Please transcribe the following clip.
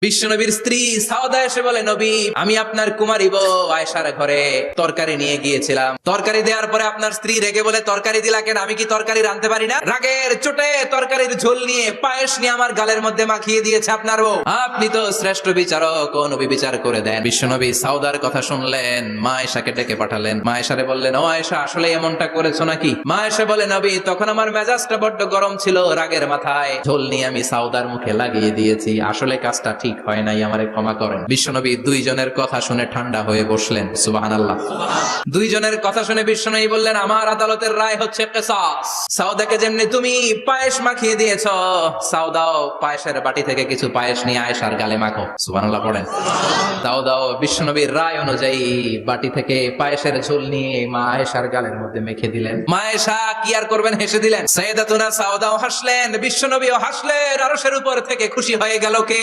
বিশ্বনবীর স্ত্রী সাউদা এসে বলে, নবী, আমি আপনার কুমারী বউ আয়েশার ঘরে তরকারি নিয়ে গিয়েছিলাম। তরকারি দেওয়ার পরে আপনার স্ত্রী রেগে বলে, তরকারি দিলা কেন? আমি কি তরকারি রাঁধতে পারি না? রাগের চোটে তরকারির ঝোল নিয়ে পায়েস নিয়ে আমার গালের মধ্যে মাখিয়ে দিয়েছে আপনার বউ। আপনি তো শ্রেষ্ঠ বিচারক, ও নবী বিচার করে দেন। বিশ্বনবী সাউদার কথা শুনলেন, মা আয়েশাকে ডেকে পাঠালেন। মা আয়েশারে বললেন, ও আয়েশা, আসলে এমনটা করেছো নাকি? মা আয়েশা বলে, নবী, তখন আমার মেজাজটা বড্ড গরম ছিল, রাগের মাথায় ঝোল নিয়ে আমি সাউদার মুখে লাগিয়ে দিয়েছি। আসলে কাজটা ঠিক হয় নাই, আমারে ক্ষমা করেন। বিশ্বনবী দুইজনের কথা শুনে ঠান্ডা হয়ে বসলেন। সুবহানাল্লাহ। দুইজনের কথা শুনে বিশ্বনবী বললেন, আমার আদালতের রায় হচ্ছে কিসাস। সাউদাকে যেমনি তুমি পায়েস মাখিয়ে দিয়েছো, সাউদাও পায়েসের বাটি থেকে কিছু পায়েস নিয়ে আয়েশার গালে মাখো। সুবহানাল্লাহ পড়েন। সাউদাও বিশ্বনবীর রায় অনুযায়ী বাটি থেকে পায়েসের ঝোল নিয়ে মা আয়েশার গালের মধ্যে মেখে দিলেন। মা আয়েশা কি আর করবেন, হেসে দিলেন। সাইয়েদাতুনা সাউদাও হাসলেন, বিশ্বনবীও হাসলেন। আরশের উপর থেকে খুশি হয়ে গেল কে?